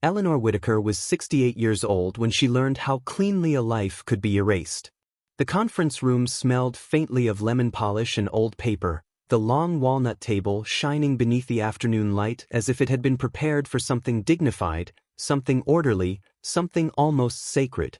Eleanor Whittaker was 68 years old when she learned how cleanly a life could be erased. The conference room smelled faintly of lemon polish and old paper, the long walnut table shining beneath the afternoon light as if it had been prepared for something dignified, something orderly, something almost sacred.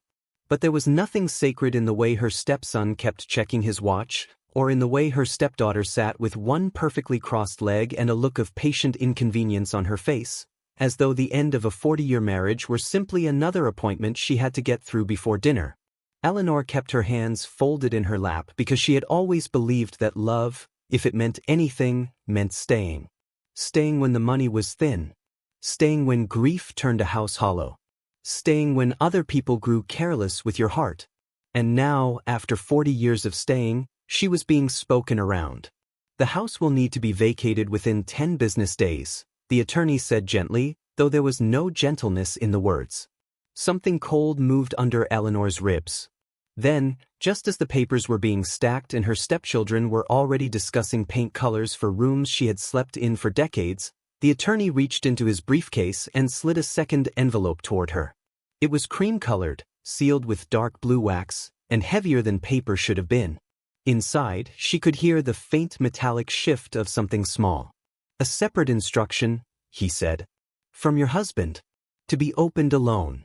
But there was nothing sacred in the way her stepson kept checking his watch, or in the way her stepdaughter sat with one perfectly crossed leg and a look of patient inconvenience on her face, as though the end of a 40-year marriage were simply another appointment she had to get through before dinner. Eleanor kept her hands folded in her lap because she had always believed that love, if it meant anything, meant staying. Staying when the money was thin. Staying when grief turned a house hollow. Staying when other people grew careless with your heart. And now, after 40 years of staying, she was being spoken around. The house will need to be vacated within 10 business days, the attorney said gently, though there was no gentleness in the words. Something cold moved under Eleanor's ribs. Then, just as the papers were being stacked and her stepchildren were already discussing paint colors for rooms she had slept in for decades, the attorney reached into his briefcase and slid a second envelope toward her. It was cream-colored, sealed with dark blue wax, and heavier than paper should have been. Inside, she could hear the faint metallic shift of something small. A separate instruction, he said. From your husband. To be opened alone.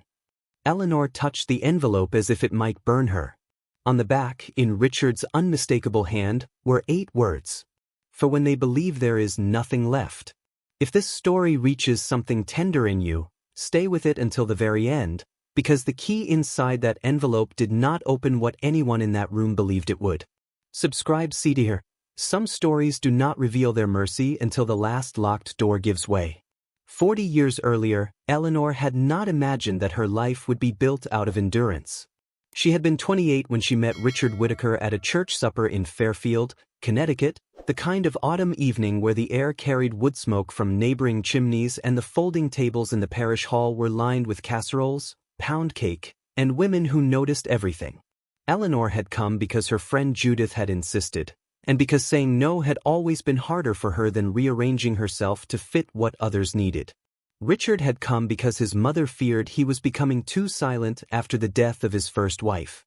Eleanor touched the envelope as if it might burn her. On the back, in Richard's unmistakable hand, were 8 words. For when they believe there is nothing left. If this story reaches something tender in you, stay with it until the very end, because the key inside that envelope did not open what anyone in that room believed it would. Subscribe here. Some stories do not reveal their mercy until the last locked door gives way. 40 years earlier, Eleanor had not imagined that her life would be built out of endurance. She had been 28 when she met Richard Whittaker at a church supper in Fairfield, Connecticut, the kind of autumn evening where the air carried wood smoke from neighboring chimneys and the folding tables in the parish hall were lined with casseroles, pound cake, and women who noticed everything. Eleanor had come because her friend Judith had insisted, and because saying no had always been harder for her than rearranging herself to fit what others needed. Richard had come because his mother feared he was becoming too silent after the death of his first wife.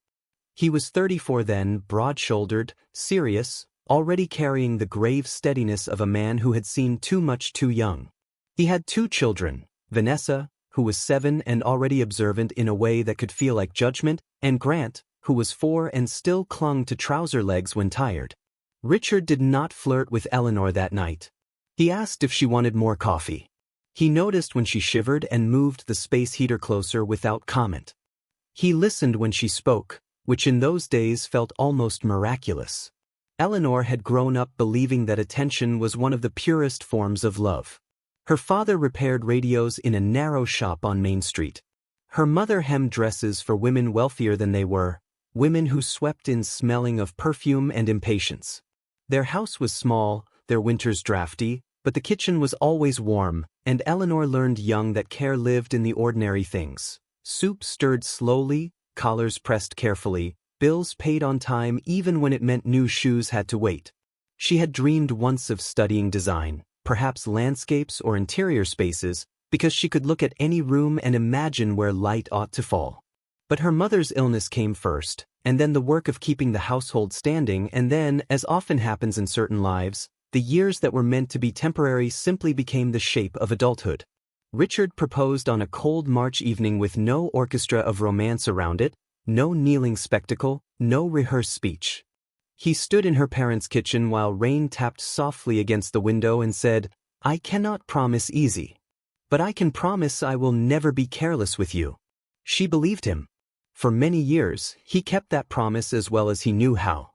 He was 34 then, broad-shouldered, serious, already carrying the grave steadiness of a man who had seen too much too young. He had 2 children, Vanessa, who was 7 and already observant in a way that could feel like judgment, and Grant, who was 4 and still clung to trouser legs when tired. Richard did not flirt with Eleanor that night. He asked if she wanted more coffee. He noticed when she shivered and moved the space heater closer without comment. He listened when she spoke, which in those days felt almost miraculous. Eleanor had grown up believing that attention was one of the purest forms of love. Her father repaired radios in a narrow shop on Main Street. Her mother hemmed dresses for women wealthier than they were, women who swept in smelling of perfume and impatience. Their house was small, their winters drafty, but the kitchen was always warm, and Eleanor learned young that care lived in the ordinary things. Soup stirred slowly, collars pressed carefully, bills paid on time even when it meant new shoes had to wait. She had dreamed once of studying design, perhaps landscapes or interior spaces, because she could look at any room and imagine where light ought to fall. But her mother's illness came first, and then the work of keeping the household standing, and then, as often happens in certain lives, the years that were meant to be temporary simply became the shape of adulthood. Richard proposed on a cold March evening with no orchestra of romance around it, no kneeling spectacle, no rehearsed speech. He stood in her parents' kitchen while rain tapped softly against the window and said, "I cannot promise easy. But I can promise I will never be careless with you." She believed him. For many years, he kept that promise as well as he knew how.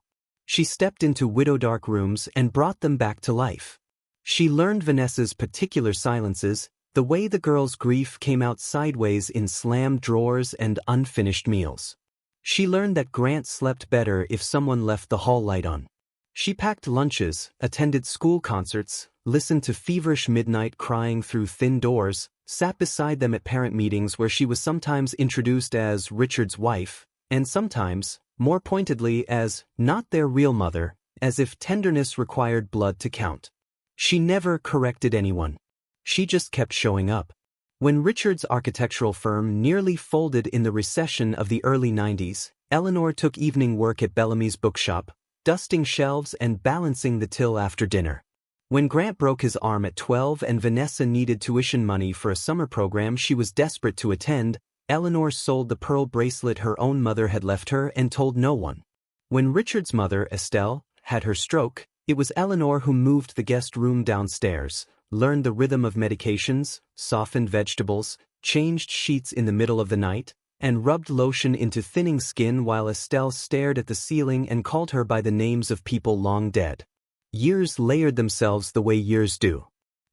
She stepped into widow-dark rooms and brought them back to life. She learned Vanessa's particular silences, the way the girl's grief came out sideways in slammed drawers and unfinished meals. She learned that Grant slept better if someone left the hall light on. She packed lunches, attended school concerts, listened to feverish midnight crying through thin doors, sat beside them at parent meetings where she was sometimes introduced as Richard's wife, and sometimes, more pointedly, as not their real mother, as if tenderness required blood to count. She never corrected anyone. She just kept showing up. When Richard's architectural firm nearly folded in the recession of the early 90s, Eleanor took evening work at Bellamy's bookshop, dusting shelves and balancing the till after dinner. When Grant broke his arm at 12 and Vanessa needed tuition money for a summer program she was desperate to attend, Eleanor sold the pearl bracelet her own mother had left her and told no one. When Richard's mother, Estelle, had her stroke, it was Eleanor who moved the guest room downstairs, learned the rhythm of medications, softened vegetables, changed sheets in the middle of the night, and rubbed lotion into thinning skin while Estelle stared at the ceiling and called her by the names of people long dead. Years layered themselves the way years do.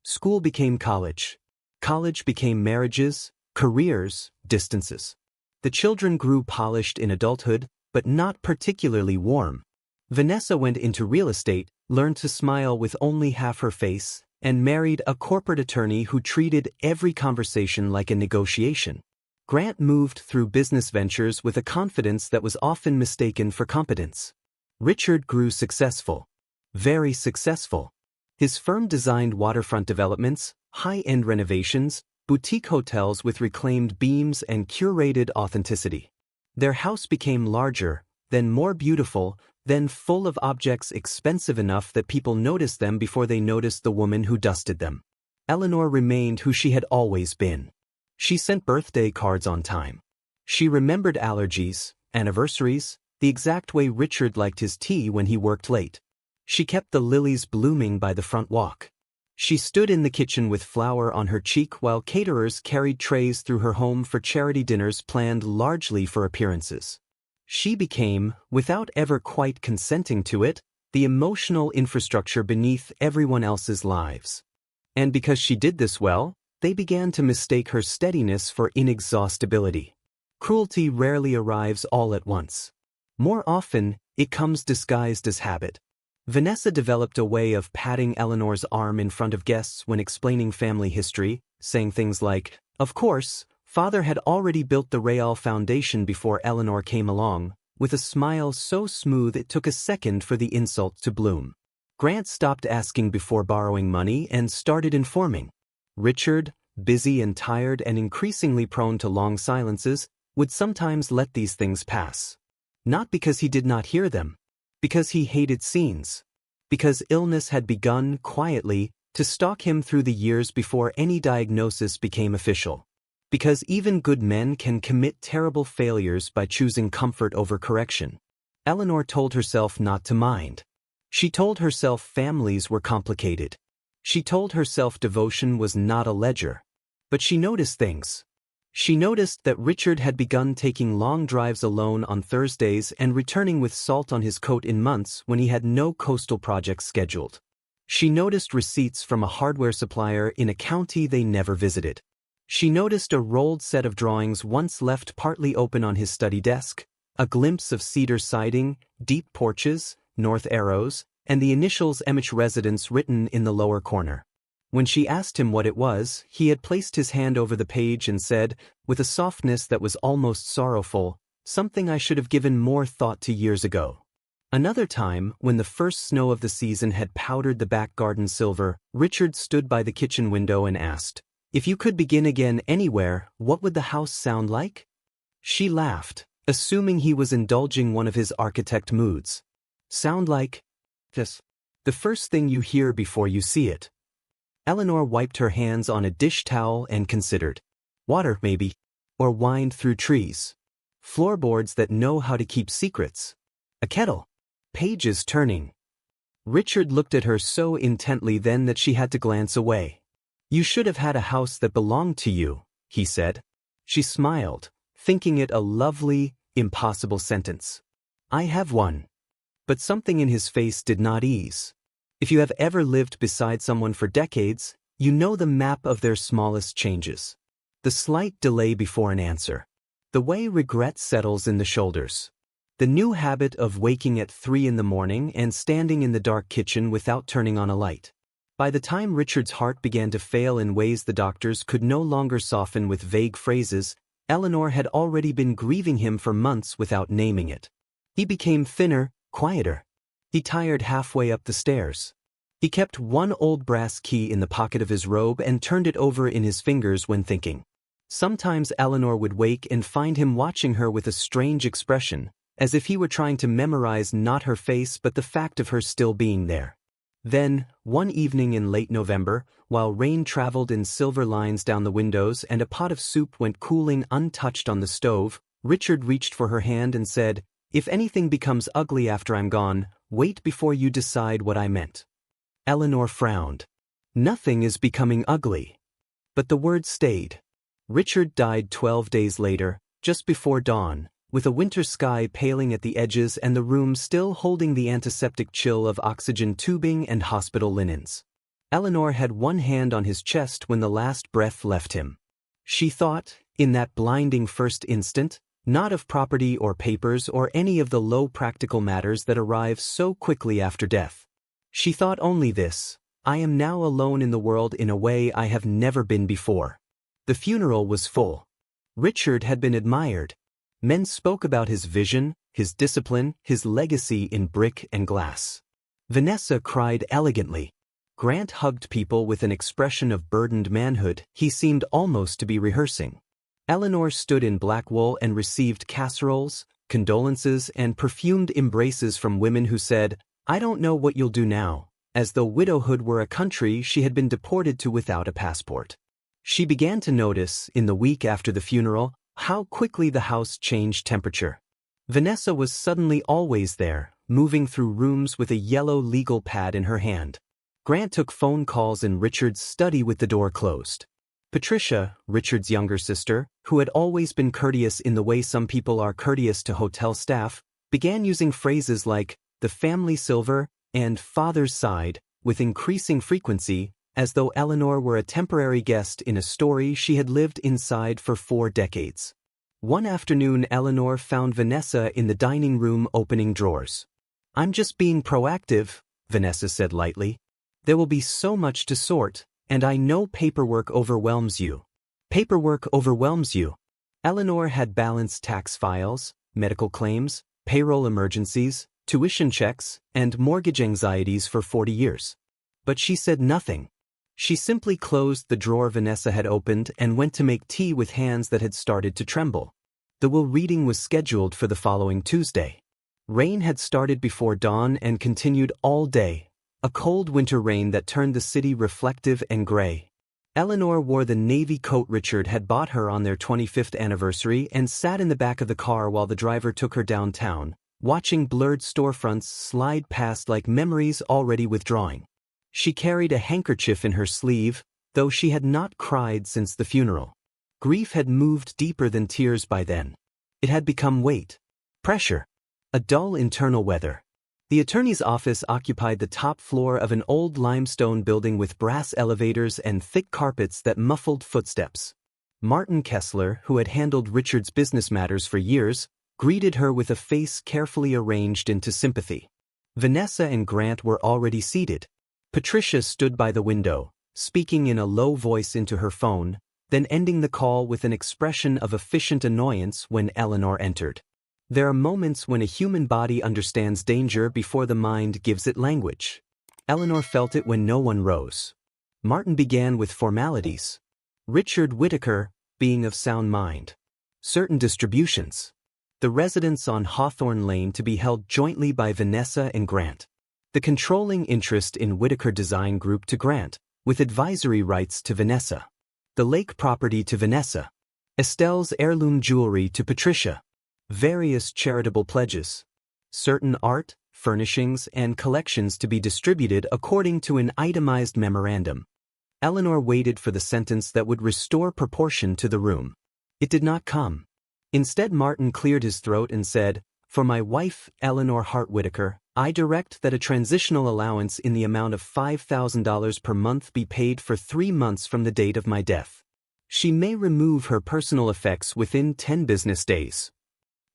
School became college. College became marriages, careers, distances. The children grew polished in adulthood, but not particularly warm. Vanessa went into real estate, learned to smile with only half her face, and married a corporate attorney who treated every conversation like a negotiation. Grant moved through business ventures with a confidence that was often mistaken for competence. Richard grew successful. Very successful. His firm designed waterfront developments, high-end renovations, boutique hotels with reclaimed beams and curated authenticity. Their house became larger, then more beautiful, then full of objects expensive enough that people noticed them before they noticed the woman who dusted them. Eleanor remained who she had always been. She sent birthday cards on time. She remembered allergies, anniversaries, the exact way Richard liked his tea when he worked late. She kept the lilies blooming by the front walk. She stood in the kitchen with flour on her cheek while caterers carried trays through her home for charity dinners planned largely for appearances. She became, without ever quite consenting to it, the emotional infrastructure beneath everyone else's lives. And because she did this well, they began to mistake her steadiness for inexhaustibility. Cruelty rarely arrives all at once. More often, it comes disguised as habit. Vanessa developed a way of patting Eleanor's arm in front of guests when explaining family history, saying things like, "Of course, Father had already built the Real Foundation before Eleanor came along," with a smile so smooth it took a second for the insult to bloom. Grant stopped asking before borrowing money and started informing. Richard, busy and tired and increasingly prone to long silences, would sometimes let these things pass. Not because he did not hear them. Because he hated scenes. Because illness had begun, quietly, to stalk him through the years before any diagnosis became official. Because even good men can commit terrible failures by choosing comfort over correction. Eleanor told herself not to mind. She told herself families were complicated. She told herself devotion was not a ledger. But she noticed things. She noticed that Richard had begun taking long drives alone on Thursdays and returning with salt on his coat in months when he had no coastal projects scheduled. She noticed receipts from a hardware supplier in a county they never visited. She noticed a rolled set of drawings once left partly open on his study desk, a glimpse of cedar siding, deep porches, north arrows, and the initials Emmich Residence written in the lower corner. When she asked him what it was, he had placed his hand over the page and said, with a softness that was almost sorrowful, "Something I should have given more thought to years ago." Another time, when the first snow of the season had powdered the back garden silver, Richard stood by the kitchen window and asked, "If you could begin again anywhere, what would the house sound like?" She laughed, assuming he was indulging one of his architect moods. "Sound like this. The first thing you hear before you see it." Eleanor wiped her hands on a dish towel and considered. Water, maybe. Or wind through trees. Floorboards that know how to keep secrets. A kettle. Pages turning. Richard looked at her so intently then that she had to glance away. "You should have had a house that belonged to you," he said. She smiled, thinking it a lovely, impossible sentence. "I have one." But something in his face did not ease. If you have ever lived beside someone for decades, you know the map of their smallest changes. The slight delay before an answer. The way regret settles in the shoulders. The new habit of waking at 3 in the morning and standing in the dark kitchen without turning on a light. By the time Richard's heart began to fail in ways the doctors could no longer soften with vague phrases, Eleanor had already been grieving him for months without naming it. He became thinner, quieter. He tired halfway up the stairs. He kept one old brass key in the pocket of his robe and turned it over in his fingers when thinking. Sometimes Eleanor would wake and find him watching her with a strange expression, as if he were trying to memorize not her face but the fact of her still being there. Then, one evening in late November, while rain traveled in silver lines down the windows and a pot of soup went cooling untouched on the stove, Richard reached for her hand and said, "If anything becomes ugly after I'm gone, wait before you decide what I meant." Eleanor frowned. Nothing is becoming ugly. But the word stayed. Richard died 12 days later, just before dawn, with a winter sky paling at the edges and the room still holding the antiseptic chill of oxygen tubing and hospital linens. Eleanor had one hand on his chest when the last breath left him. She thought, in that blinding first instant, not of property or papers or any of the low practical matters that arrive so quickly after death. She thought only this: I am now alone in the world in a way I have never been before. The funeral was full. Richard had been admired. Men spoke about his vision, his discipline, his legacy in brick and glass. Vanessa cried elegantly. Grant hugged people with an expression of burdened manhood. He seemed almost to be rehearsing. Eleanor stood in black wool and received casseroles, condolences, and perfumed embraces from women who said, "I don't know what you'll do now," as though widowhood were a country she had been deported to without a passport. She began to notice, in the week after the funeral, how quickly the house changed temperature. Vanessa was suddenly always there, moving through rooms with a yellow legal pad in her hand. Grant took phone calls in Richard's study with the door closed. Patricia, Richard's younger sister, who had always been courteous in the way some people are courteous to hotel staff, began using phrases like "the family silver" and "father's side" with increasing frequency, as though Eleanor were a temporary guest in a story she had lived inside for 4 decades. One afternoon Eleanor found Vanessa in the dining room opening drawers. "I'm just being proactive," Vanessa said lightly. "There will be so much to sort, and I know paperwork overwhelms you." Paperwork overwhelms you. Eleanor had balanced tax files, medical claims, payroll emergencies, tuition checks, and mortgage anxieties for 40 years. But she said nothing. She simply closed the drawer Vanessa had opened and went to make tea with hands that had started to tremble. The will reading was scheduled for the following Tuesday. Rain had started before dawn and continued all day, a cold winter rain that turned the city reflective and gray. Eleanor wore the navy coat Richard had bought her on their 25th anniversary and sat in the back of the car while the driver took her downtown, watching blurred storefronts slide past like memories already withdrawing. She carried a handkerchief in her sleeve, though she had not cried since the funeral. Grief had moved deeper than tears by then. It had become weight, pressure, a dull internal weather. The attorney's office occupied the top floor of an old limestone building with brass elevators and thick carpets that muffled footsteps. Martin Kessler, who had handled Richard's business matters for years, greeted her with a face carefully arranged into sympathy. Vanessa and Grant were already seated. Patricia stood by the window, speaking in a low voice into her phone, then ending the call with an expression of efficient annoyance when Eleanor entered. There are moments when a human body understands danger before the mind gives it language. Eleanor felt it when no one rose. Martin began with formalities. Richard Whittaker, being of sound mind. Certain distributions. The residence on Hawthorne Lane to be held jointly by Vanessa and Grant. The controlling interest in Whittaker Design Group to Grant, with advisory rights to Vanessa. The lake property to Vanessa. Estelle's heirloom jewelry to Patricia. Various charitable pledges. Certain art, furnishings, and collections to be distributed according to an itemized memorandum. Eleanor waited for the sentence that would restore proportion to the room. It did not come. Instead, Martin cleared his throat and said, "For my wife, Eleanor Hart Whittaker, I direct that a transitional allowance in the amount of $5,000 per month be paid for 3 months from the date of my death. She may remove her personal effects within 10 business days."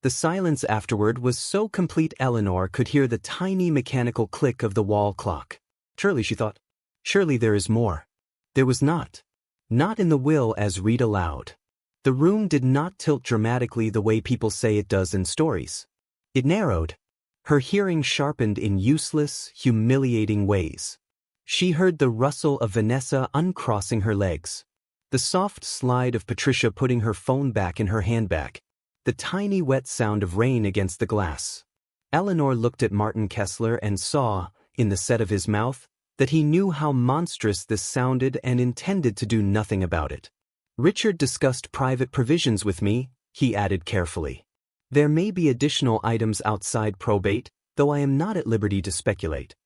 The silence afterward was so complete Eleanor could hear the tiny mechanical click of the wall clock. Surely, she thought. Surely there is more. There was not. Not in the will as read aloud. The room did not tilt dramatically the way people say it does in stories. It narrowed. Her hearing sharpened in useless, humiliating ways. She heard the rustle of Vanessa uncrossing her legs. The soft slide of Patricia putting her phone back in her handbag. The tiny wet sound of rain against the glass. Eleanor looked at Martin Kessler and saw, in the set of his mouth, that he knew how monstrous this sounded and intended to do nothing about it. Richard discussed private provisions with me, he added carefully. There may be additional items outside probate, though I am not at liberty to speculate.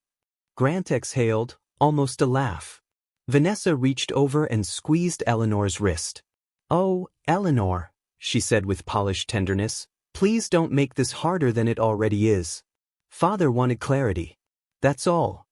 Grant exhaled, almost a laugh. Vanessa reached over and squeezed Eleanor's wrist. "Oh, Eleanor," she said with polished tenderness, "please don't make this harder than it already is. Father wanted clarity. That's all.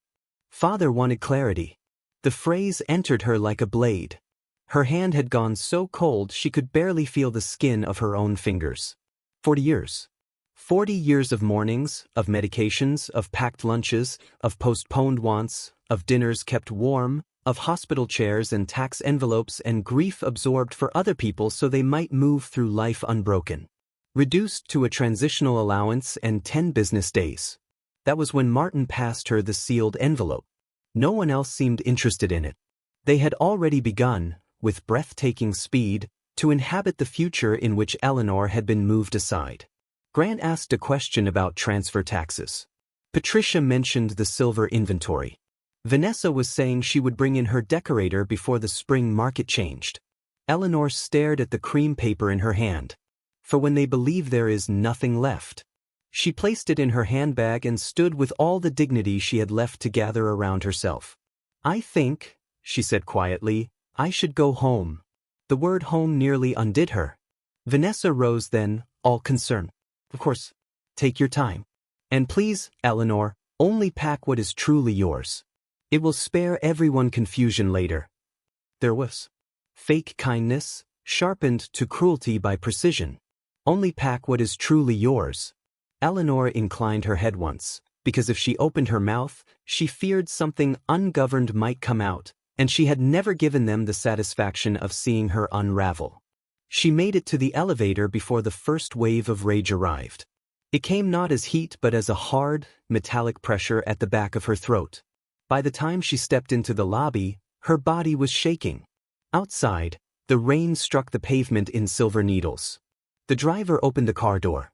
Father wanted clarity." The phrase entered her like a blade. Her hand had gone so cold she could barely feel the skin of her own fingers. 40 years. 40 years of mornings, of medications, of packed lunches, of postponed wants, of dinners kept warm, of hospital chairs and tax envelopes and grief absorbed for other people so they might move through life unbroken. Reduced to a transitional allowance and 10 business days. That was when Martin passed her the sealed envelope. No one else seemed interested in it. They had already begun, with breathtaking speed, to inhabit the future in which Eleanor had been moved aside. Grant asked a question about transfer taxes. Patricia mentioned the silver inventory. Vanessa was saying she would bring in her decorator before the spring market changed. Eleanor stared at the cream paper in her hand. For when they believe there is nothing left. She placed it in her handbag and stood with all the dignity she had left to gather around herself. "I think," she said quietly, "I should go home." The word home nearly undid her. Vanessa rose then, all concern. "Of course. Take your time. And please, Eleanor, only pack what is truly yours. It will spare everyone confusion later." There was fake kindness, sharpened to cruelty by precision. Only pack what is truly yours. Eleanor inclined her head once, because if she opened her mouth, she feared something ungoverned might come out, and she had never given them the satisfaction of seeing her unravel. She made it to the elevator before the first wave of rage arrived. It came not as heat but as a hard, metallic pressure at the back of her throat. By the time she stepped into the lobby, her body was shaking. Outside, the rain struck the pavement in silver needles. The driver opened the car door.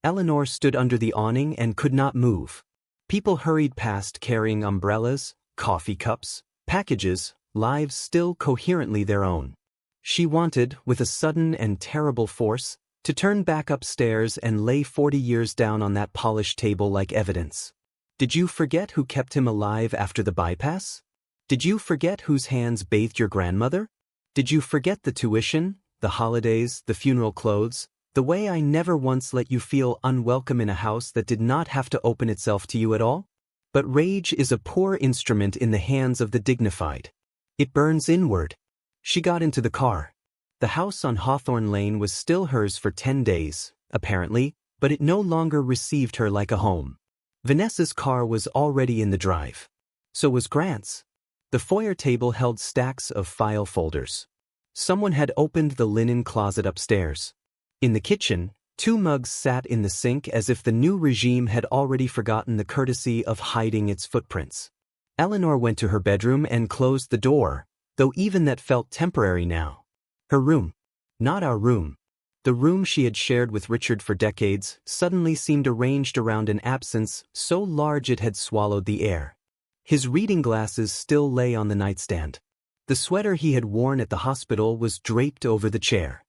Eleanor stood under the awning and could not move. People hurried past carrying umbrellas, coffee cups, packages, lives still coherently their own. She wanted, with a sudden and terrible force, to turn back upstairs and lay 40 years down on that polished table like evidence. Did you forget who kept him alive after the bypass? Did you forget whose hands bathed your grandmother? Did you forget the tuition, the holidays, the funeral clothes, the way I never once let you feel unwelcome in a house that did not have to open itself to you at all? But rage is a poor instrument in the hands of the dignified. It burns inward. She got into the car. The house on Hawthorne Lane was still hers for 10 days, apparently, but it no longer received her like a home. Vanessa's car was already in the drive. So was Grant's. The foyer table held stacks of file folders. Someone had opened the linen closet upstairs. In the kitchen, 2 mugs sat in the sink as if the new regime had already forgotten the courtesy of hiding its footprints. Eleanor went to her bedroom and closed the door, though even that felt temporary now. Her room. Not our room. The room she had shared with Richard for decades suddenly seemed arranged around an absence so large it had swallowed the air. His reading glasses still lay on the nightstand. The sweater he had worn at the hospital was draped over the chair.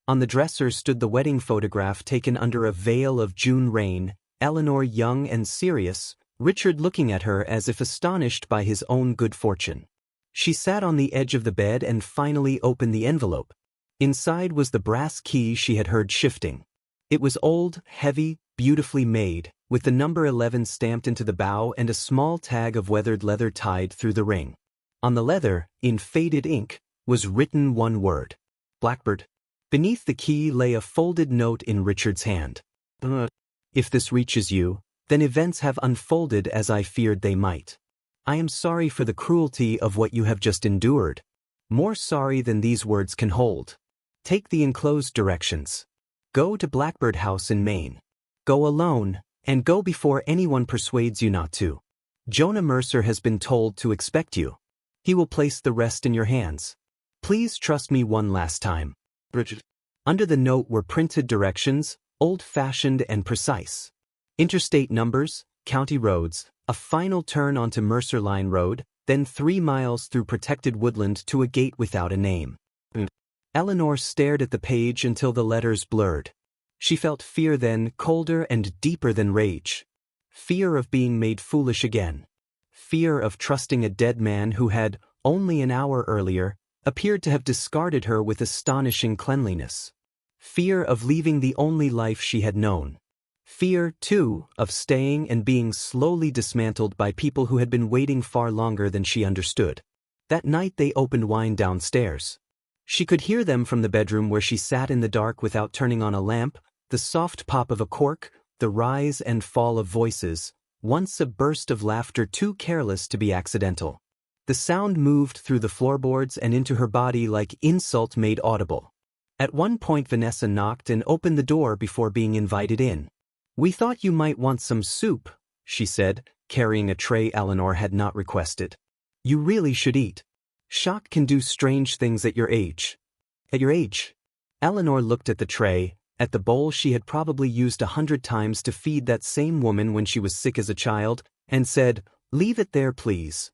On the dresser stood the wedding photograph taken under a veil of June rain, Eleanor young and serious, Richard looking at her as if astonished by his own good fortune. She sat on the edge of the bed and finally opened the envelope. Inside was the brass key she had heard shifting. It was old, heavy, beautifully made, with the number 11 stamped into the bow and a small tag of weathered leather tied through the ring. On the leather, in faded ink, was written one word: Blackbird. Beneath the key lay a folded note in Richard's hand. If this reaches you, then events have unfolded as I feared they might. I am sorry for the cruelty of what you have just endured. More sorry than these words can hold. Take the enclosed directions. Go to Blackbird House in Maine. Go alone, and go before anyone persuades you not to. Jonah Mercer has been told to expect you. He will place the rest in your hands. Please trust me one last time. Bridget. Under the note were printed directions, old-fashioned and precise. Interstate numbers, county roads, a final turn onto Mercer Line Road, then 3 miles through protected woodland to a gate without a name. Eleanor stared at the page until the letters blurred. She felt fear then, colder and deeper than rage. Fear of being made foolish again. Fear of trusting a dead man who had, only an hour earlier, appeared to have discarded her with astonishing cleanliness. Fear of leaving the only life she had known. Fear, too, of staying and being slowly dismantled by people who had been waiting far longer than she understood. That night they opened wine downstairs. She could hear them from the bedroom where she sat in the dark without turning on a lamp, the soft pop of a cork, the rise and fall of voices, once a burst of laughter too careless to be accidental. The sound moved through the floorboards and into her body like insult made audible. At one point Vanessa knocked and opened the door before being invited in. "We thought you might want some soup," she said, carrying a tray Eleanor had not requested. "You really should eat. Shock can do strange things at your age." "At your age?" Eleanor looked at the tray, at the bowl she had probably used 100 times to feed that same woman when she was sick as a child, and said, "Leave it there, please."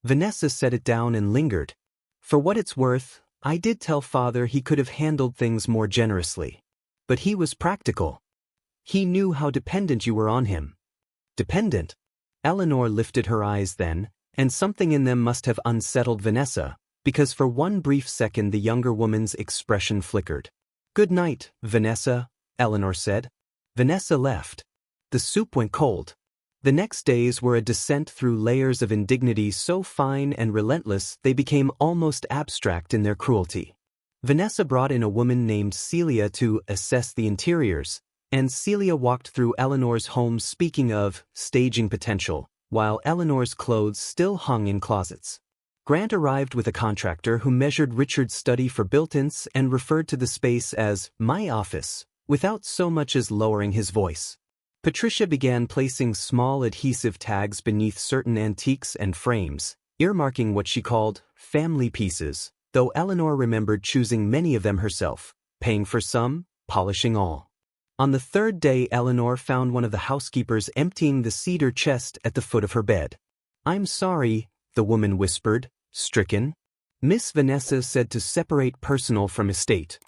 Vanessa set it down and lingered. "For what it's worth, I did tell Father he could have handled things more generously. But he was practical. He knew how dependent you were on him." "Dependent?" Eleanor lifted her eyes then, and something in them must have unsettled Vanessa, because for one brief second the younger woman's expression flickered. "Good night, Vanessa," Eleanor said. Vanessa left. The soup went cold. The next days were a descent through layers of indignity so fine and relentless they became almost abstract in their cruelty. Vanessa brought in a woman named Celia to assess the interiors, and Celia walked through Eleanor's home speaking of staging potential, while Eleanor's clothes still hung in closets. Grant arrived with a contractor who measured Richard's study for built-ins and referred to the space as "my office," without so much as lowering his voice. Patricia began placing small adhesive tags beneath certain antiques and frames, earmarking what she called family pieces, though Eleanor remembered choosing many of them herself, paying for some, polishing all. On the third day Eleanor found one of the housekeepers emptying the cedar chest at the foot of her bed. "I'm sorry," the woman whispered, stricken. Miss Vanessa said to separate personal from estate.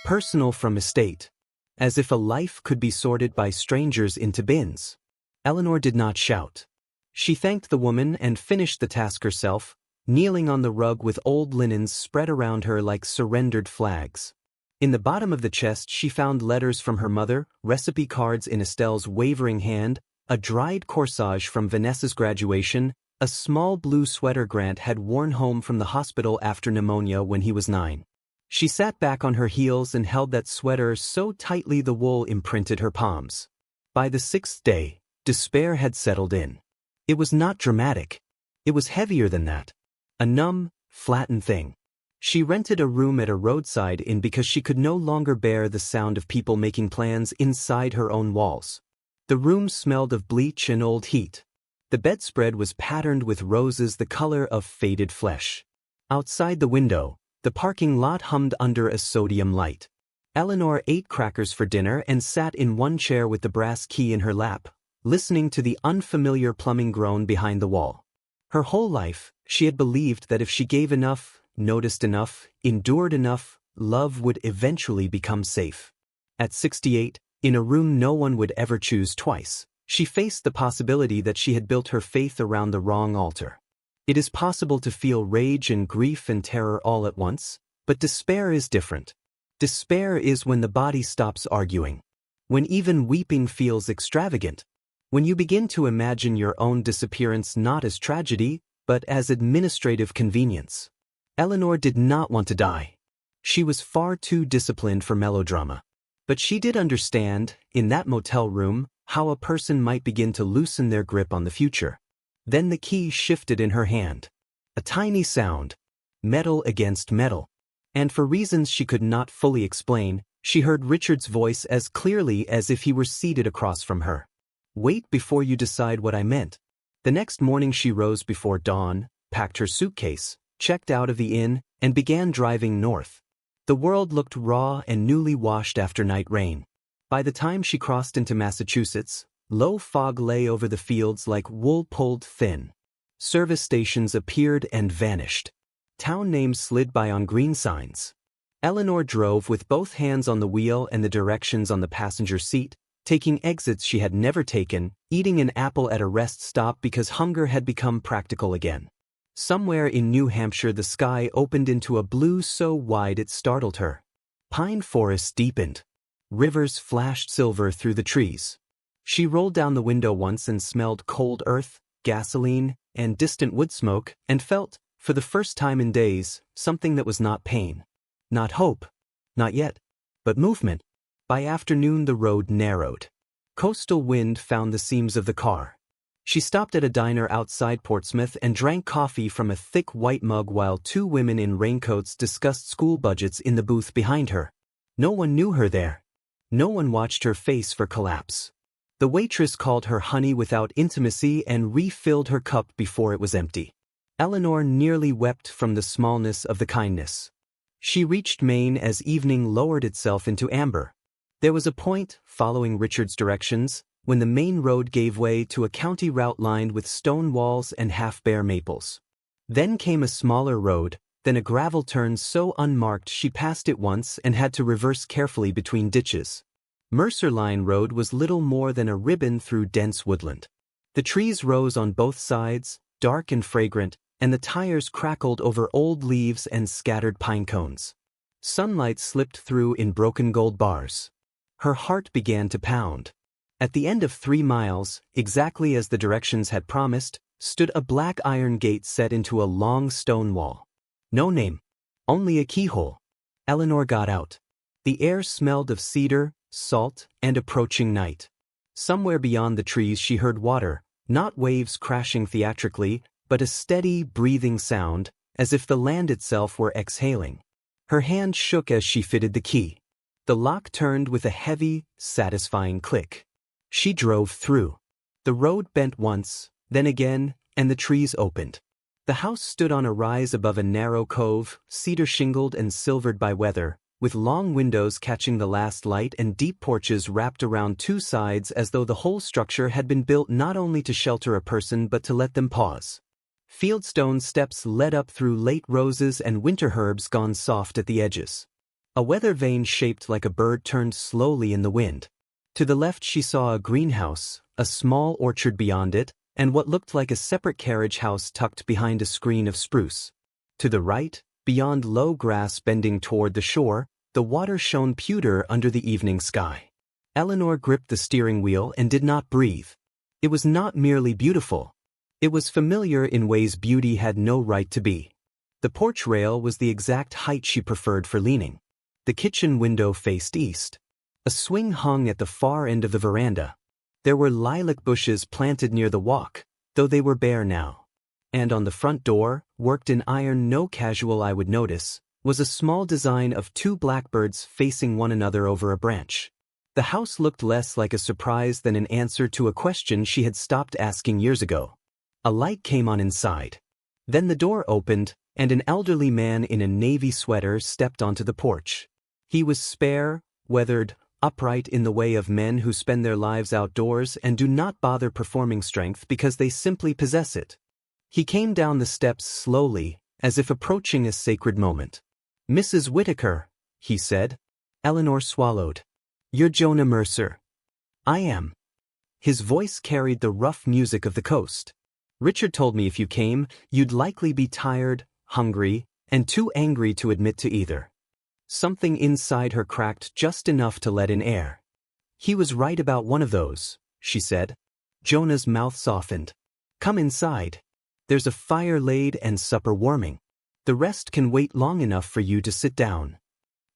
Personal from estate. As if a life could be sorted by strangers into bins. Eleanor did not shout. She thanked the woman and finished the task herself, kneeling on the rug with old linens spread around her like surrendered flags. In the bottom of the chest she found letters from her mother, recipe cards in Estelle's wavering hand, a dried corsage from Vanessa's graduation, a small blue sweater Grant had worn home from the hospital after pneumonia when he was 9. She sat back on her heels and held that sweater so tightly the wool imprinted her palms. By the 6th day, despair had settled in. It was not dramatic. It was heavier than that. A numb, flattened thing. She rented a room at a roadside inn because she could no longer bear the sound of people making plans inside her own walls. The room smelled of bleach and old heat. The bedspread was patterned with roses the color of faded flesh. Outside the window, the parking lot hummed under a sodium light. Eleanor ate crackers for dinner and sat in one chair with the brass key in her lap, listening to the unfamiliar plumbing groan behind the wall. Her whole life, she had believed that if she gave enough, noticed enough, endured enough, love would eventually become safe. At 68, in a room no one would ever choose twice, she faced the possibility that she had built her faith around the wrong altar. It is possible to feel rage and grief and terror all at once, but despair is different. Despair is when the body stops arguing. When even weeping feels extravagant. When you begin to imagine your own disappearance not as tragedy, but as administrative convenience. Eleanor did not want to die. She was far too disciplined for melodrama. But she did understand, in that motel room, how a person might begin to loosen their grip on the future. Then the key shifted in her hand. A tiny sound. Metal against metal. And for reasons she could not fully explain, she heard Richard's voice as clearly as if he were seated across from her. "Wait before you decide what I meant." The next morning she rose before dawn, packed her suitcase, checked out of the inn, and began driving north. The world looked raw and newly washed after night rain. By the time she crossed into Massachusetts, low fog lay over the fields like wool pulled thin. Service stations appeared and vanished. Town names slid by on green signs. Eleanor drove with both hands on the wheel and the directions on the passenger seat, taking exits she had never taken, eating an apple at a rest stop because hunger had become practical again. Somewhere in New Hampshire the sky opened into a blue so wide it startled her. Pine forests deepened. Rivers flashed silver through the trees. She rolled down the window once and smelled cold earth, gasoline, and distant wood smoke, and felt, for the first time in days, something that was not pain. Not hope. Not yet. But movement. By afternoon the road narrowed. Coastal wind found the seams of the car. She stopped at a diner outside Portsmouth and drank coffee from a thick white mug while two women in raincoats discussed school budgets in the booth behind her. No one knew her there. No one watched her face for collapse. The waitress called her honey without intimacy and refilled her cup before it was empty. Eleanor nearly wept from the smallness of the kindness. She reached Maine as evening lowered itself into amber. There was a point, following Richard's directions, when the main road gave way to a county route lined with stone walls and half-bare maples. Then came a smaller road, then a gravel turn so unmarked she passed it once and had to reverse carefully between ditches. Mercer Line Road was little more than a ribbon through dense woodland. The trees rose on both sides, dark and fragrant, and the tires crackled over old leaves and scattered pine cones. Sunlight slipped through in broken gold bars. Her heart began to pound. At the end of 3 miles, exactly as the directions had promised, stood a black iron gate set into a long stone wall. No name. Only a keyhole. Eleanor got out. The air smelled of cedar, salt, and approaching night. Somewhere beyond the trees she heard water, not waves crashing theatrically, but a steady, breathing sound, as if the land itself were exhaling. Her hand shook as she fitted the key. The lock turned with a heavy, satisfying click. She drove through. The road bent once, then again, and the trees opened. The house stood on a rise above a narrow cove, cedar-shingled and silvered by weather, with long windows catching the last light and deep porches wrapped around 2 sides as though the whole structure had been built not only to shelter a person but to let them pause. Fieldstone steps led up through late roses and winter herbs gone soft at the edges. A weather vane shaped like a bird turned slowly in the wind. To the left she saw a greenhouse, a small orchard beyond it, and what looked like a separate carriage house tucked behind a screen of spruce. To the right, beyond low grass bending toward the shore, the water shone pewter under the evening sky. Eleanor gripped the steering wheel and did not breathe. It was not merely beautiful. It was familiar in ways beauty had no right to be. The porch rail was the exact height she preferred for leaning. The kitchen window faced east. A swing hung at the far end of the veranda. There were lilac bushes planted near the walk, though they were bare now. And on the front door, worked in iron no casual eye would notice, was a small design of 2 blackbirds facing one another over a branch. The house looked less like a surprise than an answer to a question she had stopped asking years ago. A light came on inside. Then the door opened, and an elderly man in a navy sweater stepped onto the porch. He was spare, weathered, upright in the way of men who spend their lives outdoors and do not bother performing strength because they simply possess it. He came down the steps slowly, as if approaching a sacred moment. "Mrs. Whitaker," he said. Eleanor swallowed. "You're Jonah Mercer." "I am." His voice carried the rough music of the coast. "Richard told me if you came, you'd likely be tired, hungry, and too angry to admit to either." Something inside her cracked just enough to let in air. "He was right about one of those," she said. Jonah's mouth softened. "Come inside. There's a fire laid and supper warming. The rest can wait long enough for you to sit down."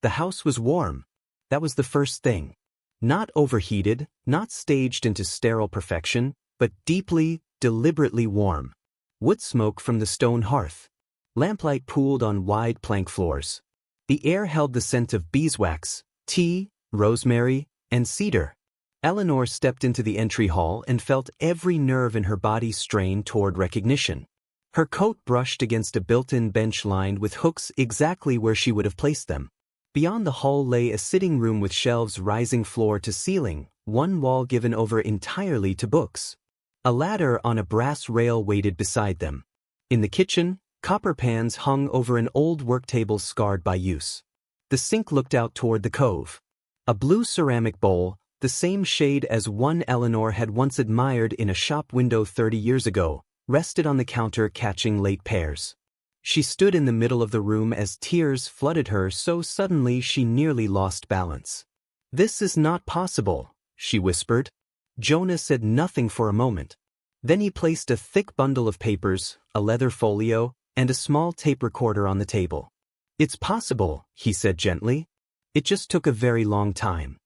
The house was warm. That was the first thing. Not overheated, not staged into sterile perfection, but deeply, deliberately warm. Wood smoke from the stone hearth. Lamplight pooled on wide plank floors. The air held the scent of beeswax, tea, rosemary, and cedar. Eleanor stepped into the entry hall and felt every nerve in her body strain toward recognition. Her coat brushed against a built-in bench lined with hooks exactly where she would have placed them. Beyond the hall lay a sitting room with shelves rising floor to ceiling, one wall given over entirely to books. A ladder on a brass rail waited beside them. In the kitchen, copper pans hung over an old work table scarred by use. The sink looked out toward the cove. A blue ceramic bowl, the same shade as one Eleanor had once admired in a shop window 30 years ago, rested on the counter catching late pears. She stood in the middle of the room as tears flooded her so suddenly she nearly lost balance. "This is not possible," she whispered. Jonah said nothing for a moment. Then he placed a thick bundle of papers, a leather folio, and a small tape recorder on the table. "It's possible," he said gently. "It just took a very long time."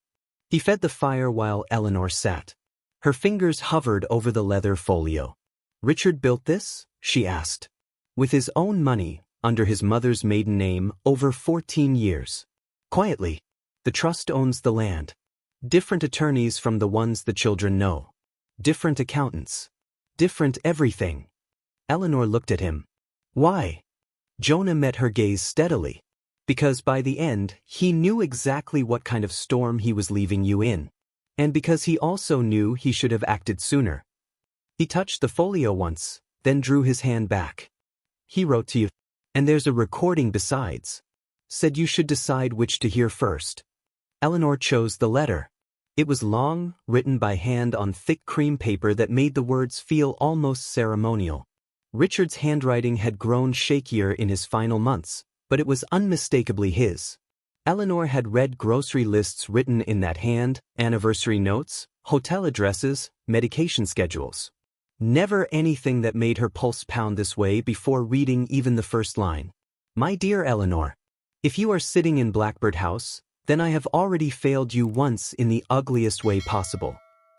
He fed the fire while Eleanor sat. Her fingers hovered over the leather folio. "Richard built this?" she asked. "With his own money, under his mother's maiden name, over 14 years. Quietly. The trust owns the land. Different attorneys from the ones the children know. Different accountants. Different everything." Eleanor looked at him. "Why?" Jonah met her gaze steadily. "Because by the end, he knew exactly what kind of storm he was leaving you in. And because he also knew he should have acted sooner." He touched the folio once, then drew his hand back. "He wrote to you. And there's a recording besides. Said you should decide which to hear first." Eleanor chose the letter. It was long, written by hand on thick cream paper that made the words feel almost ceremonial. Richard's handwriting had grown shakier in his final months, but it was unmistakably his. Eleanor had read grocery lists written in that hand, anniversary notes, hotel addresses, medication schedules. Never anything that made her pulse pound this way before reading even the first line. "My dear Eleanor, if you are sitting in Blackbird House, then I have already failed you once in the ugliest way possible.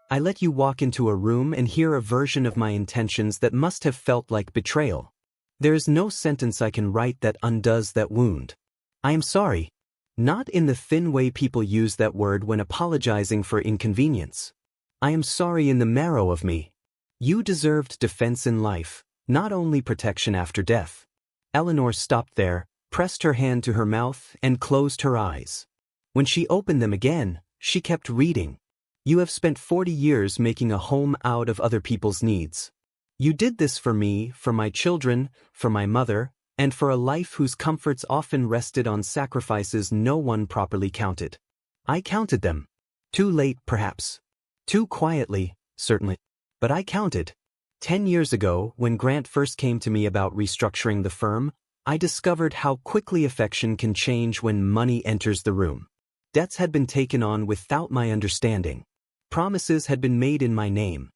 I let you walk into a room and hear a version of my intentions that must have felt like betrayal. There is no sentence I can write that undoes that wound. I am sorry. Not in the thin way people use that word when apologizing for inconvenience. I am sorry in the marrow of me. You deserved defense in life, not only protection after death." Eleanor stopped there, pressed her hand to her mouth, and closed her eyes. When she opened them again, she kept reading. "You have spent 40 years making a home out of other people's needs. You did this for me, for my children, for my mother, and for a life whose comforts often rested on sacrifices no one properly counted. I counted them. Too late, perhaps. Too quietly, certainly. But I counted. 10 years ago, when Grant first came to me about restructuring the firm, I discovered how quickly affection can change when money enters the room. Debts had been taken on without my understanding. Promises had been made in my name.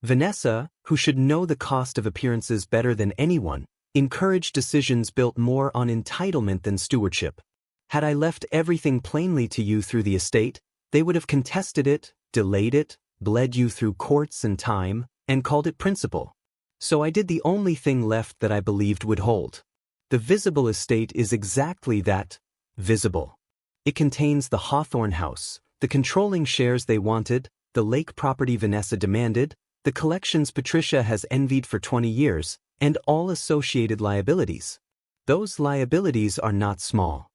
Vanessa, who should know the cost of appearances better than anyone, encouraged decisions built more on entitlement than stewardship. Had I left everything plainly to you through the estate, they would have contested it, delayed it, bled you through courts and time, and called it principle. So I did the only thing left that I believed would hold. The visible estate is exactly that, visible. It contains the Hawthorne house, the controlling shares they wanted, the lake property Vanessa demanded, the collections Patricia has envied for 20 years, and all associated liabilities. Those liabilities are not small.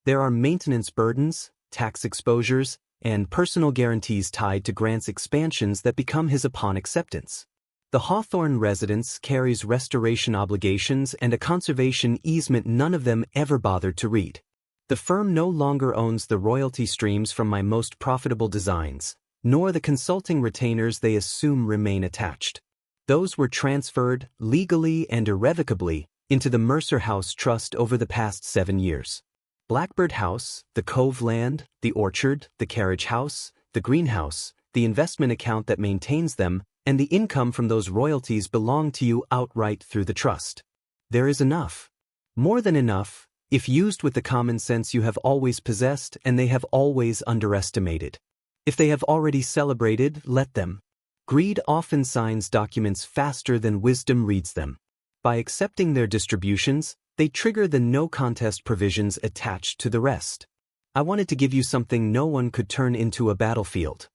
There are maintenance burdens, tax exposures, and personal guarantees tied to Grant's expansions that become his upon acceptance. The Hawthorne residence carries restoration obligations and a conservation easement none of them ever bothered to read. The firm no longer owns the royalty streams from my most profitable designs, nor the consulting retainers they assume remain attached. Those were transferred, legally and irrevocably, into the Mercer House Trust over the past 7 years. Blackbird House, the Cove Land, the Orchard, the Carriage House, the Greenhouse, the investment account that maintains them, and the income from those royalties belong to you outright through the trust. There is enough. More than enough, if used with the common sense you have always possessed and they have always underestimated. If they have already celebrated, let them. Greed often signs documents faster than wisdom reads them. By accepting their distributions, they trigger the no-contest provisions attached to the rest. I wanted to give you something no one could turn into a battlefield.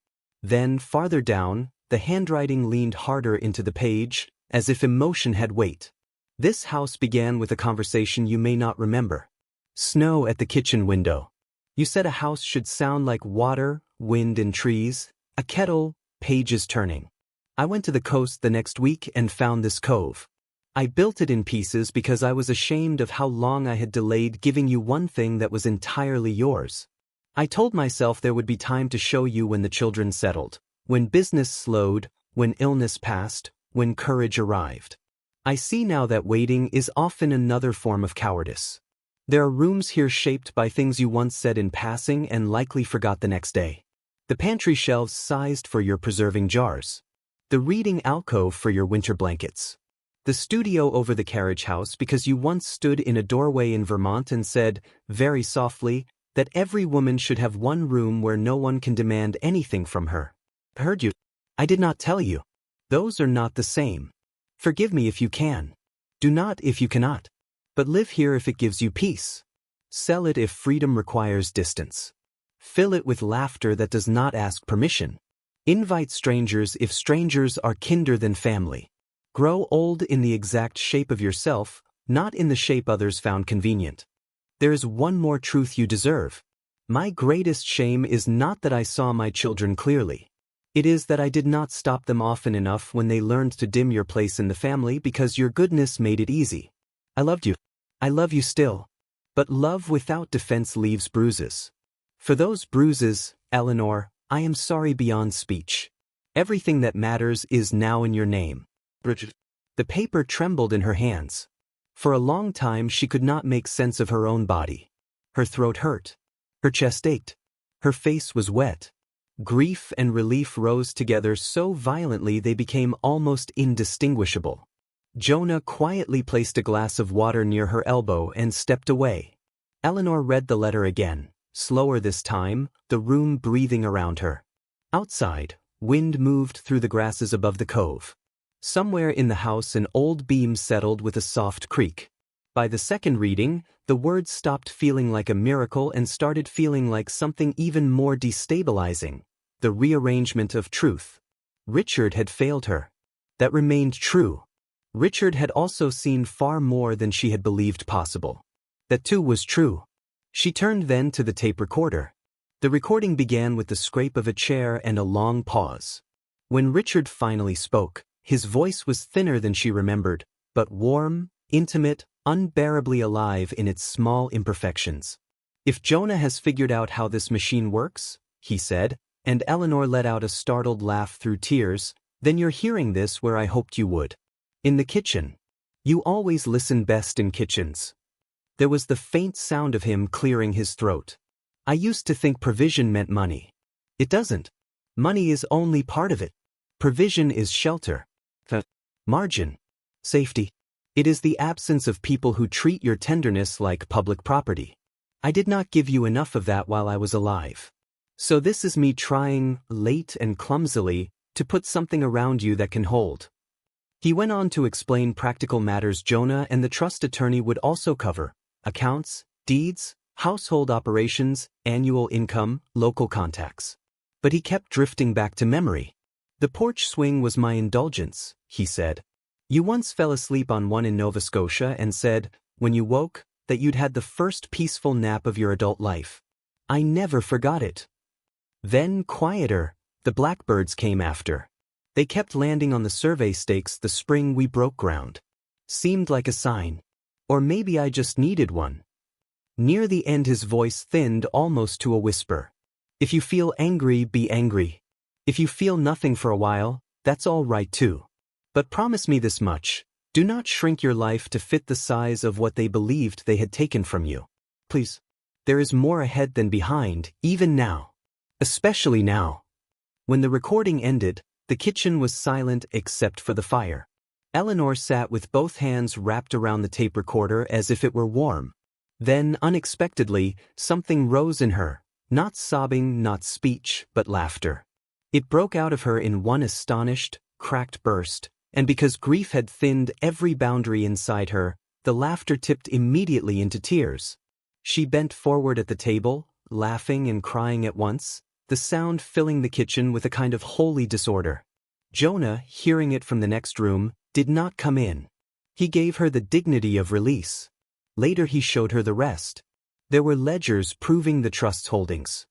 Then, farther down, the handwriting leaned harder into the page, as if emotion had weight. This house began with a conversation you may not remember. Snow at the kitchen window. You said a house should sound like water, wind and trees, a kettle, pages turning. I went to the coast the next week and found this cove. I built it in pieces because I was ashamed of how long I had delayed giving you one thing that was entirely yours. I told myself there would be time to show you when the children settled, when business slowed, when illness passed, when courage arrived. I see now that waiting is often another form of cowardice. There are rooms here shaped by things you once said in passing and likely forgot the next day. The pantry shelves sized for your preserving jars. The reading alcove for your winter blankets. The studio over the carriage house because you once stood in a doorway in Vermont and said, very softly, that every woman should have one room where no one can demand anything from her. Heard you. I did not tell you. Those are not the same. Forgive me if you can. Do not if you cannot. But live here if it gives you peace. Sell it if freedom requires distance. Fill it with laughter that does not ask permission. Invite strangers if strangers are kinder than family. Grow old in the exact shape of yourself, not in the shape others found convenient. There is one more truth you deserve. My greatest shame is not that I saw my children clearly. It is that I did not stop them often enough when they learned to dim your place in the family because your goodness made it easy. I loved you. I love you still. But love without defense leaves bruises. For those bruises, Eleanor, I am sorry beyond speech. Everything that matters is now in your name. Bridget. The paper trembled in her hands. For a long time she could not make sense of her own body. Her throat hurt. Her chest ached. Her face was wet. Grief and relief rose together so violently they became almost indistinguishable. Jonah quietly placed a glass of water near her elbow and stepped away. Eleanor read the letter again, slower this time, the room breathing around her. Outside, wind moved through the grasses above the cove. Somewhere in the house an old beam settled with a soft creak. By the second reading, the words stopped feeling like a miracle and started feeling like something even more destabilizing, the rearrangement of truth. Richard had failed her. That remained true. Richard had also seen far more than she had believed possible. That too was true. She turned then to the tape recorder. The recording began with the scrape of a chair and a long pause. When Richard finally spoke, his voice was thinner than she remembered, but warm, intimate, unbearably alive in its small imperfections. If Jonah has figured out how this machine works, he said, and Eleanor let out a startled laugh through tears, then you're hearing this where I hoped you would. In the kitchen. You always listen best in kitchens. There was the faint sound of him clearing his throat. I used to think provision meant money. It doesn't. Money is only part of it. Provision is shelter. Margin. Safety. It is the absence of people who treat your tenderness like public property. I did not give you enough of that while I was alive. So this is me trying, late and clumsily, to put something around you that can hold. He went on to explain practical matters Jonah and the trust attorney would also cover: accounts, deeds, household operations, annual income, local contacts. But he kept drifting back to memory. The porch swing was my indulgence, he said. You once fell asleep on one in Nova Scotia and said, when you woke, that you'd had the first peaceful nap of your adult life. I never forgot it. Then, quieter, the blackbirds came after. They kept landing on the survey stakes the spring we broke ground. Seemed like a sign. Or maybe I just needed one. Near the end his voice thinned almost to a whisper. If you feel angry, be angry. If you feel nothing for a while, that's all right too. But promise me this much: do not shrink your life to fit the size of what they believed they had taken from you. Please. There is more ahead than behind, even now. Especially now. When the recording ended, the kitchen was silent except for the fire. Eleanor sat with both hands wrapped around the tape recorder as if it were warm. Then, unexpectedly, something rose in her, not sobbing, not speech, but laughter. It broke out of her in one astonished, cracked burst, and because grief had thinned every boundary inside her, the laughter tipped immediately into tears. She bent forward at the table, laughing and crying at once, the sound filling the kitchen with a kind of holy disorder. Jonah, hearing it from the next room, did not come in. He gave her the dignity of release. Later he showed her the rest. There were ledgers proving the trust's holdings.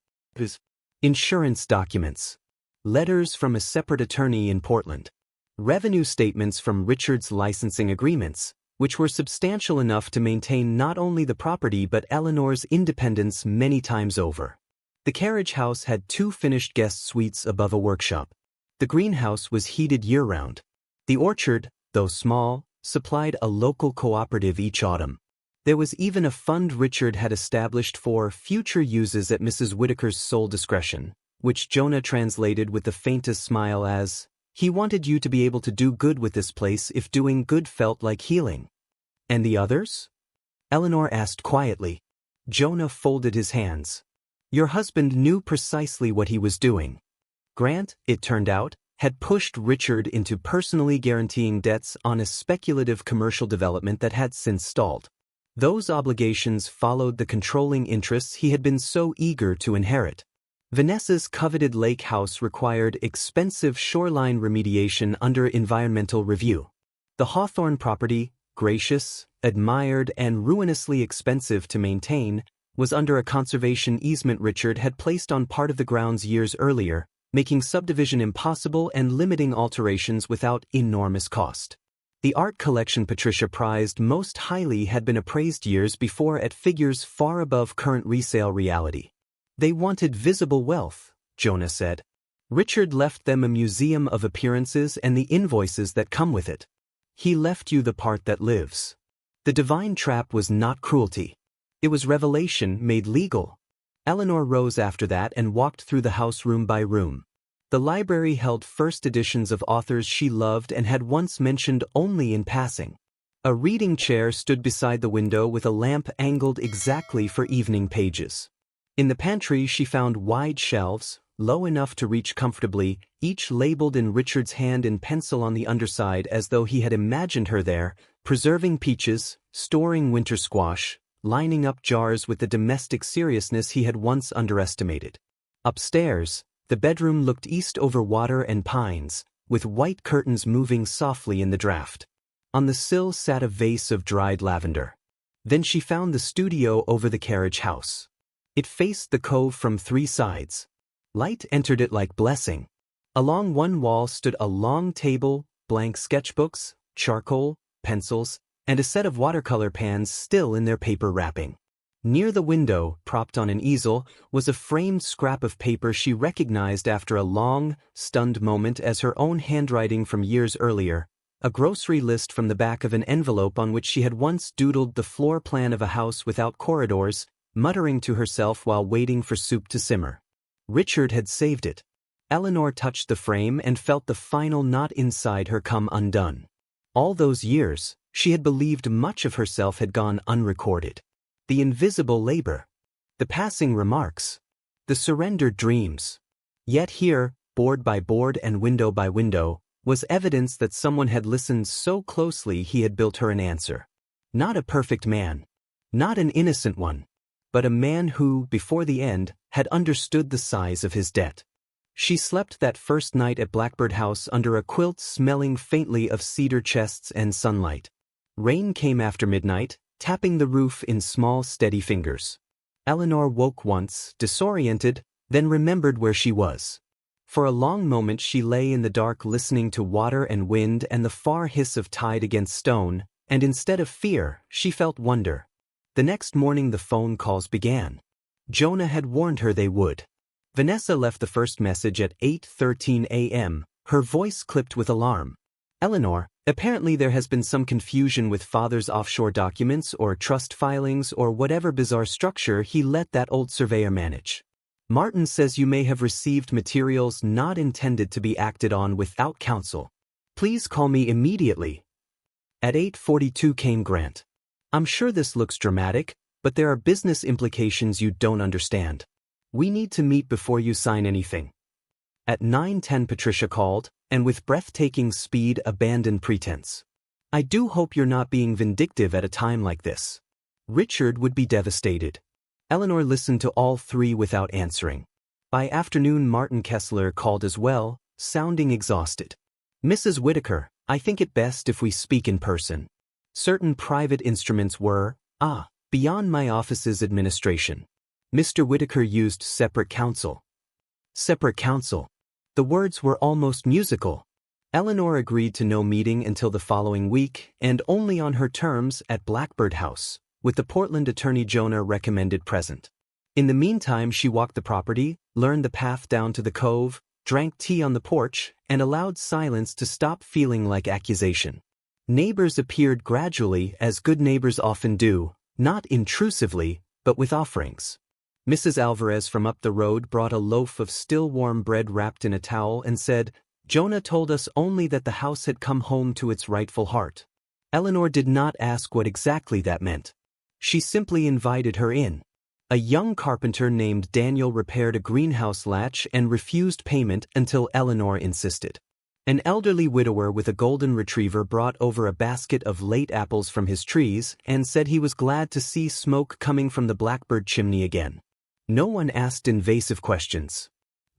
Insurance documents. Letters from a separate attorney in Portland. Revenue statements from Richard's licensing agreements, which were substantial enough to maintain not only the property but Eleanor's independence many times over. The carriage house had 2 finished guest suites above a workshop. The greenhouse was heated year-round. The orchard, though small, supplied a local cooperative each autumn. There was even a fund Richard had established for future uses at Mrs. Whitaker's sole discretion, which Jonah translated with the faintest smile as, "He wanted you to be able to do good with this place if doing good felt like healing." "And the others?" Eleanor asked quietly. Jonah folded his hands. "Your husband knew precisely what he was doing." Grant, it turned out, had pushed Richard into personally guaranteeing debts on a speculative commercial development that had since stalled. Those obligations followed the controlling interests he had been so eager to inherit. Vanessa's coveted lake house required expensive shoreline remediation under environmental review. The Hawthorne property, gracious, admired, and ruinously expensive to maintain, was under a conservation easement Richard had placed on part of the grounds years earlier, making subdivision impossible and limiting alterations without enormous cost. The art collection Patricia prized most highly had been appraised years before at figures far above current resale reality. They wanted visible wealth, Jonah said. Richard left them a museum of appearances and the invoices that come with it. He left you the part that lives. The divine trap was not cruelty. It was revelation made legal. Eleanor rose after that and walked through the house room by room. The library held first editions of authors she loved and had once mentioned only in passing. A reading chair stood beside the window with a lamp angled exactly for evening pages. In the pantry she found wide shelves, low enough to reach comfortably, each labeled in Richard's hand in pencil on the underside as though he had imagined her there, preserving peaches, storing winter squash, lining up jars with the domestic seriousness he had once underestimated. Upstairs, the bedroom looked east over water and pines, with white curtains moving softly in the draught. On the sill sat a vase of dried lavender. Then she found the studio over the carriage house. It faced the cove from 3 sides. Light entered it like blessing. Along one wall stood a long table, blank sketchbooks, charcoal, pencils, and a set of watercolor pans still in their paper wrapping. Near the window, propped on an easel, was a framed scrap of paper she recognized after a long, stunned moment as her own handwriting from years earlier, a grocery list from the back of an envelope on which she had once doodled the floor plan of a house without corridors, muttering to herself while waiting for soup to simmer. Richard had saved it. Eleanor touched the frame and felt the final knot inside her come undone. All those years, she had believed much of herself had gone unrecorded. The invisible labor, the passing remarks, the surrendered dreams. Yet here, board by board and window by window, was evidence that someone had listened so closely he had built her an answer. Not a perfect man, not an innocent one, but a man who, before the end, had understood the size of his debt. She slept that first night at Blackbird House under a quilt smelling faintly of cedar chests and sunlight. Rain came after midnight, tapping the roof in small, steady fingers. Eleanor woke once, disoriented, then remembered where she was. For a long moment she lay in the dark listening to water and wind and the far hiss of tide against stone, and instead of fear, she felt wonder. The next morning the phone calls began. Jonah had warned her they would. Vanessa left the first message at 8:13 a.m., her voice clipped with alarm. Eleanor, apparently there has been some confusion with father's offshore documents or trust filings or whatever bizarre structure he let that old surveyor manage. Martin says you may have received materials not intended to be acted on without counsel. Please call me immediately. At 8:42 came Grant. I'm sure this looks dramatic, but there are business implications you don't understand. We need to meet before you sign anything. At 9:10 Patricia called, and with breathtaking speed abandoned pretense. I do hope you're not being vindictive at a time like this. Richard would be devastated. Eleanor listened to all 3 without answering. By afternoon Martin Kessler called as well, sounding exhausted. Mrs. Whitaker, I think it best if we speak in person. Certain private instruments were, beyond my office's administration. Mr. Whitaker used separate counsel. Separate counsel. The words were almost musical. Eleanor agreed to no meeting until the following week, and only on her terms at Blackbird House, with the Portland attorney Jonah recommended present. In the meantime she walked the property, learned the path down to the cove, drank tea on the porch, and allowed silence to stop feeling like accusation. Neighbors appeared gradually, as good neighbors often do, not intrusively, but with offerings. Mrs. Alvarez from up the road brought a loaf of still warm bread wrapped in a towel and said, Jonah told us only that the house had come home to its rightful heart. Eleanor did not ask what exactly that meant. She simply invited her in. A young carpenter named Daniel repaired a greenhouse latch and refused payment until Eleanor insisted. An elderly widower with a golden retriever brought over a basket of late apples from his trees and said he was glad to see smoke coming from the Blackbird chimney again. No one asked invasive questions.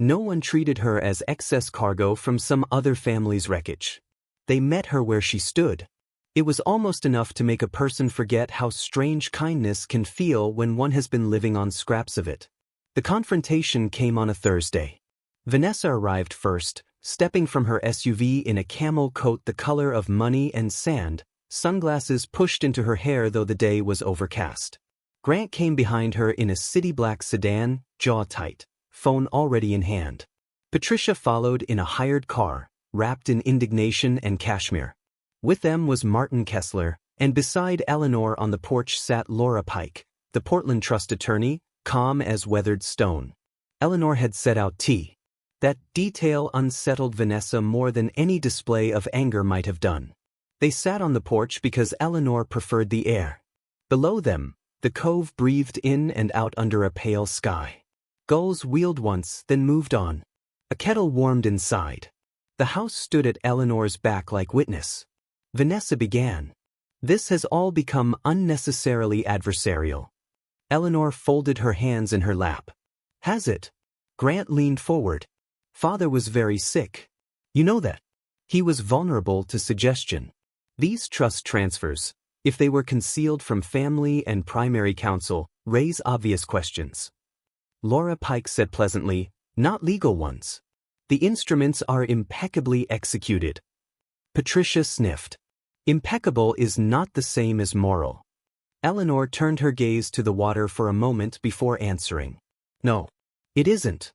No one treated her as excess cargo from some other family's wreckage. They met her where she stood. It was almost enough to make a person forget how strange kindness can feel when one has been living on scraps of it. The confrontation came on a Thursday. Vanessa arrived first, stepping from her SUV in a camel coat the color of money and sand, sunglasses pushed into her hair though the day was overcast. Grant came behind her in a city black sedan, jaw tight, phone already in hand. Patricia followed in a hired car, wrapped in indignation and cashmere. With them was Martin Kessler, and beside Eleanor on the porch sat Laura Pike, the Portland Trust attorney, calm as weathered stone. Eleanor had set out tea. That detail unsettled Vanessa more than any display of anger might have done. They sat on the porch because Eleanor preferred the air. Below them, the cove breathed in and out under a pale sky. Gulls wheeled once, then moved on. A kettle warmed inside. The house stood at Eleanor's back like witness. Vanessa began. This has all become unnecessarily adversarial. Eleanor folded her hands in her lap. Has it? Grant leaned forward. Father was very sick. You know that. He was vulnerable to suggestion. These trust transfers, if they were concealed from family and primary counsel, raise obvious questions. Laura Pike said pleasantly, not legal ones. The instruments are impeccably executed. Patricia sniffed. Impeccable is not the same as moral. Eleanor turned her gaze to the water for a moment before answering. No, it isn't.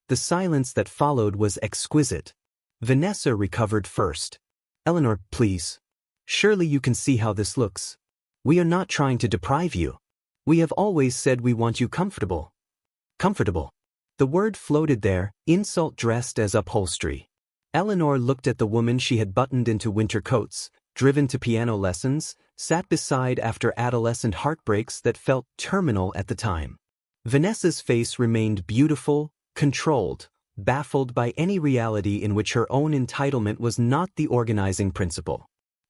The silence that followed was exquisite. Vanessa recovered first. Eleanor, please. Surely you can see how this looks. We are not trying to deprive you. We have always said we want you comfortable. Comfortable. The word floated there, insult dressed as upholstery. Eleanor looked at the woman she had buttoned into winter coats, driven to piano lessons, sat beside after adolescent heartbreaks that felt terminal at the time. Vanessa's face remained beautiful, controlled, baffled by any reality in which her own entitlement was not the organizing principle.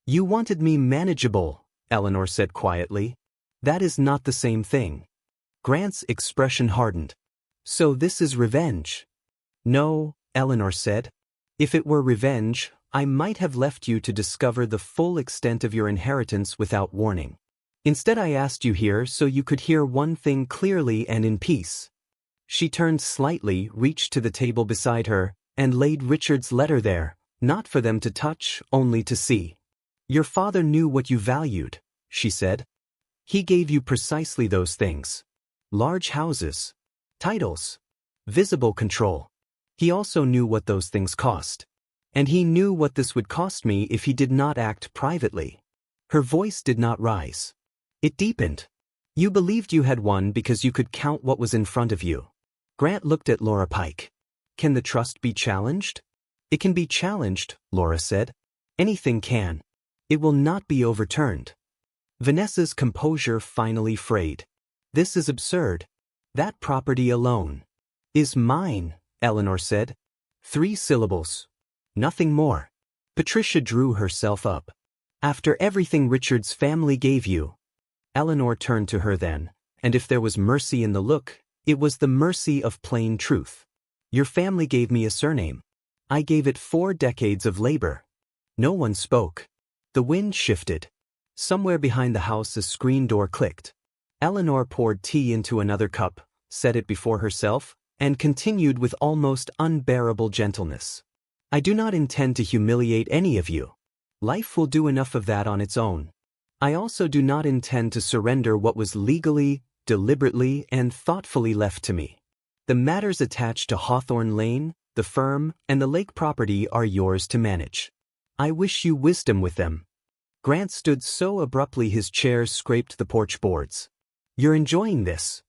You wanted me manageable, Eleanor said quietly. That is not the same thing. Grant's expression hardened. So this is revenge? No, Eleanor said. If it were revenge, I might have left you to discover the full extent of your inheritance without warning. Instead I asked you here so you could hear one thing clearly and in peace. She turned slightly, reached to the table beside her, and laid Richard's letter there, not for them to touch, only to see. Your father knew what you valued, she said. He gave you precisely those things. Large houses. Titles. Visible control. He also knew what those things cost. And he knew what this would cost me if he did not act privately. Her voice did not rise. It deepened. You believed you had won because you could count what was in front of you. Grant looked at Laura Pike. Can the trust be challenged? It can be challenged, Laura said. Anything can. It will not be overturned. Vanessa's composure finally frayed. This is absurd. That property alone is mine, Eleanor said. 3 syllables. Nothing more. Patricia drew herself up. After everything Richard's family gave you. Eleanor turned to her then, and if there was mercy in the look, it was the mercy of plain truth. Your family gave me a surname. I gave it 4 decades of labor. No one spoke. The wind shifted. Somewhere behind the house a screen door clicked. Eleanor poured tea into another cup, set it before herself, and continued with almost unbearable gentleness. I do not intend to humiliate any of you. Life will do enough of that on its own. I also do not intend to surrender what was legally, deliberately, and thoughtfully left to me. The matters attached to Hawthorne Lane, the firm, and the lake property are yours to manage. I wish you wisdom with them. Grant stood so abruptly his chair scraped the porch boards. You're enjoying this?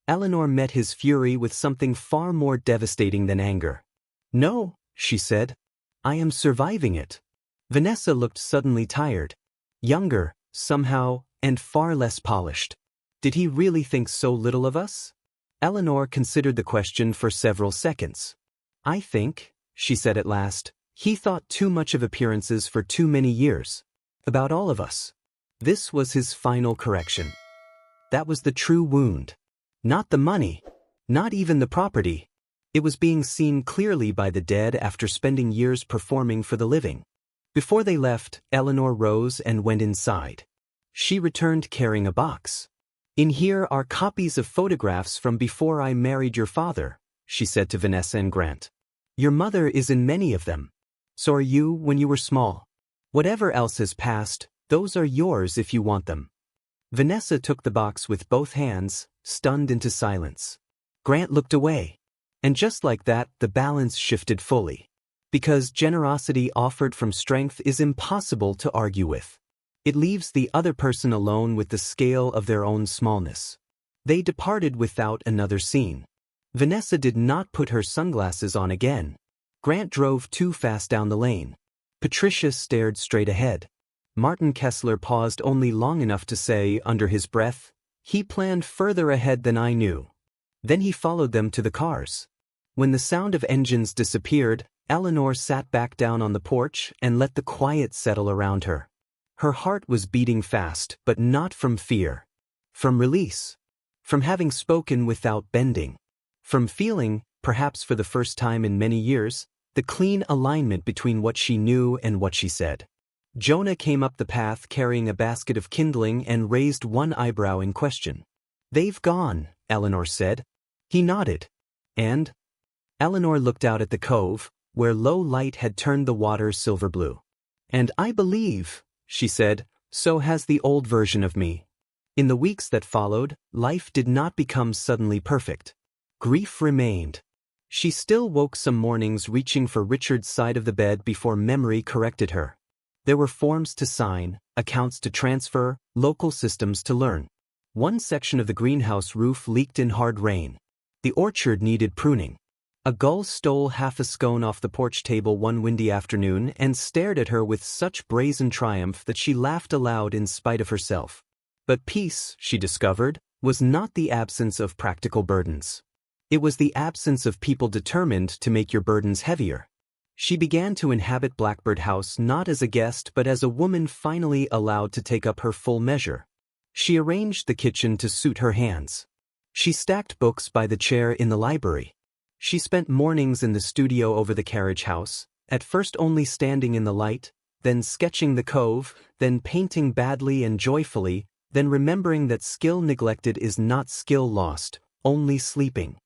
Eleanor met his fury with something far more devastating than anger. No, she said. I am surviving it. Vanessa looked suddenly tired. Younger, somehow, and far less polished. Did he really think so little of us? Eleanor considered the question for several seconds. I think, she said at last, he thought too much of appearances for too many years. About all of us. This was his final correction. That was the true wound. Not the money. Not even the property. It was being seen clearly by the dead after spending years performing for the living. Before they left, Eleanor rose and went inside. She returned carrying a box. In here are copies of photographs from before I married your father, she said to Vanessa and Grant. Your mother is in many of them. So are you when you were small. Whatever else has passed, those are yours if you want them. Vanessa took the box with both hands, stunned into silence. Grant looked away. And just like that, the balance shifted fully. Because generosity offered from strength is impossible to argue with. It leaves the other person alone with the scale of their own smallness. They departed without another scene. Vanessa did not put her sunglasses on again. Grant drove too fast down the lane. Patricia stared straight ahead. Martin Kessler paused only long enough to say, under his breath, he planned further ahead than I knew. Then he followed them to the cars. When the sound of engines disappeared, Eleanor sat back down on the porch and let the quiet settle around her. Her heart was beating fast, but not from fear. From release. From having spoken without bending. From feeling, perhaps for the first time in many years, the clean alignment between what she knew and what she said. Jonah came up the path carrying a basket of kindling and raised one eyebrow in question. They've gone, Eleanor said. He nodded. And? Eleanor looked out at the cove, where low light had turned the water silver blue. And I believe, she said, so has the old version of me. In the weeks that followed, life did not become suddenly perfect. Grief remained. She still woke some mornings reaching for Richard's side of the bed before memory corrected her. There were forms to sign, accounts to transfer, local systems to learn. One section of the greenhouse roof leaked in hard rain. The orchard needed pruning. A gull stole half a scone off the porch table one windy afternoon and stared at her with such brazen triumph that she laughed aloud in spite of herself. But peace, she discovered, was not the absence of practical burdens. It was the absence of people determined to make your burdens heavier. She began to inhabit Blackbird House not as a guest but as a woman finally allowed to take up her full measure. She arranged the kitchen to suit her hands. She stacked books by the chair in the library. She spent mornings in the studio over the carriage house, at first only standing in the light, then sketching the cove, then painting badly and joyfully, then remembering that skill neglected is not skill lost, only sleeping.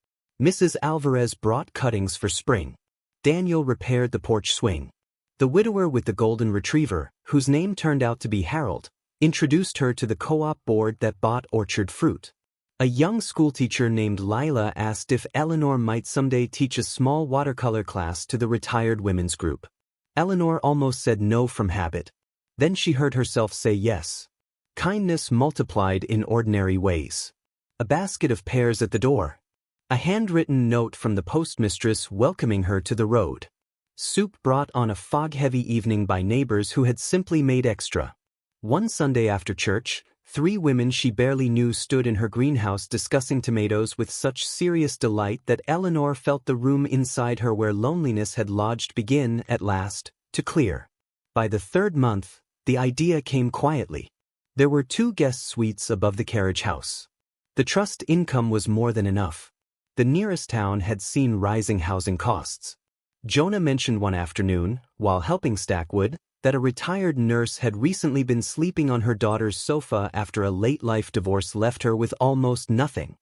Mrs. Alvarez brought cuttings for spring. Daniel repaired the porch swing. The widower with the golden retriever, whose name turned out to be Harold, introduced her to the co-op board that bought orchard fruit. A young schoolteacher named Lila asked if Eleanor might someday teach a small watercolor class to the retired women's group. Eleanor almost said no from habit. Then she heard herself say yes. Kindness multiplied in ordinary ways. A basket of pears at the door. A handwritten note from the postmistress welcoming her to the road. Soup brought on a fog-heavy evening by neighbors who had simply made extra. One Sunday after church, 3 women she barely knew stood in her greenhouse discussing tomatoes with such serious delight that Eleanor felt the room inside her where loneliness had lodged begin, at last, to clear. By the 3rd month, the idea came quietly. There were 2 guest suites above the carriage house. The trust income was more than enough. The nearest town had seen rising housing costs. Jonah mentioned one afternoon, while helping Stackwood, that a retired nurse had recently been sleeping on her daughter's sofa after a late-life divorce left her with almost nothing.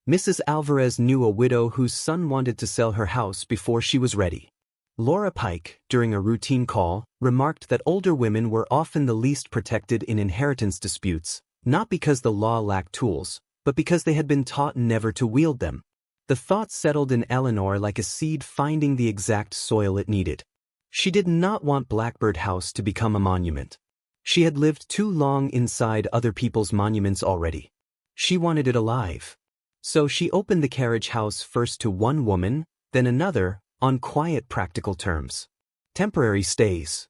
Mrs. Alvarez knew a widow whose son wanted to sell her house before she was ready. Laura Pike, during a routine call, remarked that older women were often the least protected in inheritance disputes, not because the law lacked tools, but because they had been taught never to wield them. The thought settled in Eleanor like a seed finding the exact soil it needed. She did not want Blackbird House to become a monument. She had lived too long inside other people's monuments already. She wanted it alive. So she opened the carriage house first to one woman, then another, on quiet practical terms. Temporary stays.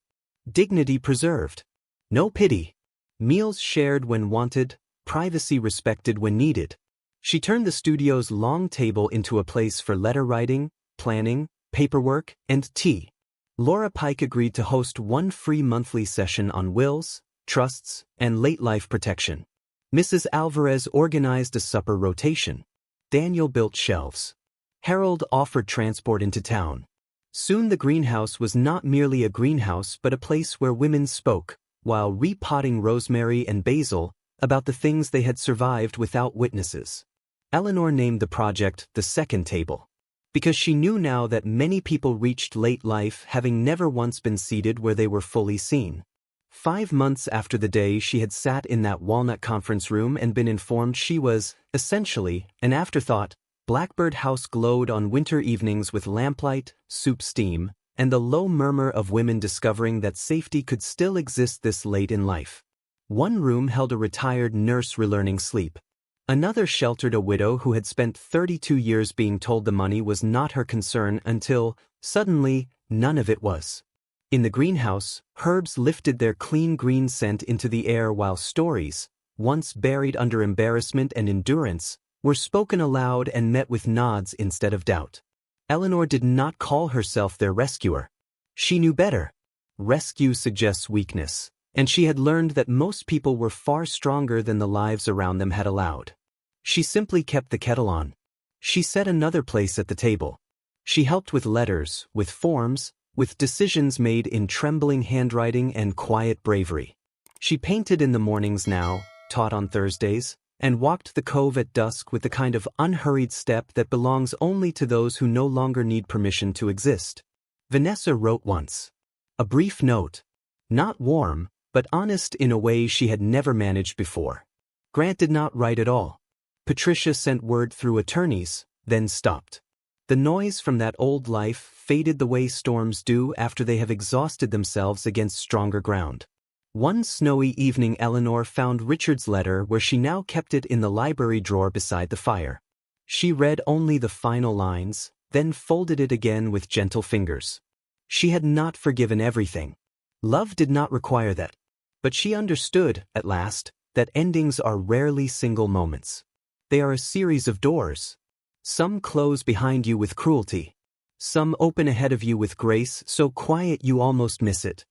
Dignity preserved. No pity. Meals shared when wanted, privacy respected when needed. She turned the studio's long table into a place for letter writing, planning, paperwork, and tea. Laura Pike agreed to host one free monthly session on wills, trusts, and late-life protection. Mrs. Alvarez organized a supper rotation. Daniel built shelves. Harold offered transport into town. Soon the greenhouse was not merely a greenhouse but a place where women spoke, while repotting rosemary and basil, about the things they had survived without witnesses. Eleanor named the project the Second Table, because she knew now that many people reached late life having never once been seated where they were fully seen. 5 months after the day she had sat in that walnut conference room and been informed she was, essentially, an afterthought, Blackbird House glowed on winter evenings with lamplight, soup steam, and the low murmur of women discovering that safety could still exist this late in life. One room held a retired nurse relearning sleep. Another sheltered a widow who had spent 32 years being told the money was not her concern until, suddenly, none of it was. In the greenhouse, herbs lifted their clean green scent into the air while stories, once buried under embarrassment and endurance, were spoken aloud and met with nods instead of doubt. Eleanor did not call herself their rescuer. She knew better. Rescue suggests weakness, and she had learned that most people were far stronger than the lives around them had allowed. She simply kept the kettle on. She set another place at the table. She helped with letters, with forms, with decisions made in trembling handwriting and quiet bravery. She painted in the mornings now, taught on Thursdays, and walked the cove at dusk with the kind of unhurried step that belongs only to those who no longer need permission to exist. Vanessa wrote once. A brief note. Not warm, but honest in a way she had never managed before. Grant did not write at all. Patricia sent word through attorneys, then stopped. The noise from that old life faded the way storms do after they have exhausted themselves against stronger ground. One snowy evening Eleanor found Richard's letter where she now kept it in the library drawer beside the fire. She read only the final lines, then folded it again with gentle fingers. She had not forgiven everything. Love did not require that. But she understood, at last, that endings are rarely single moments. They are a series of doors. Some close behind you with cruelty. Some open ahead of you with grace so quiet you almost miss it.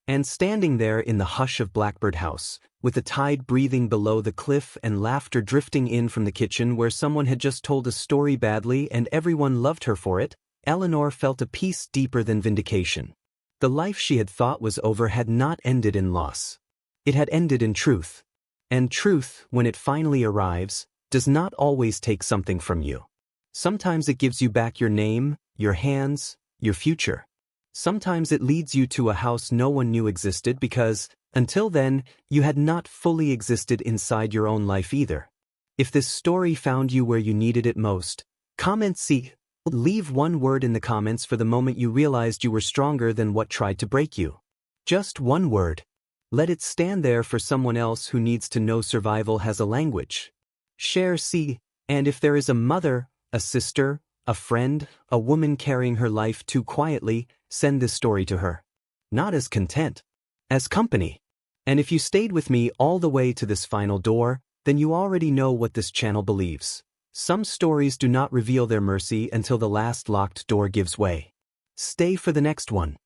And standing there in the hush of Blackbird House, with the tide breathing below the cliff and laughter drifting in from the kitchen where someone had just told a story badly and everyone loved her for it, Eleanor felt a peace deeper than vindication. The life she had thought was over had not ended in loss. It had ended in truth. And truth, when it finally arrives, does not always take something from you. Sometimes it gives you back your name, your hands, your future. Sometimes it leads you to a house no one knew existed because, until then, you had not fully existed inside your own life either. If this story found you where you needed it most, comment C. Leave one word in the comments for the moment you realized you were stronger than what tried to break you. Just one word. Let it stand there for someone else who needs to know survival has a language. Share C. And if there is a mother, a sister, a friend, a woman carrying her life too quietly, send this story to her. Not as content, as company. And if you stayed with me all the way to this final door, then you already know what this channel believes. Some stories do not reveal their mercy until the last locked door gives way. Stay for the next one.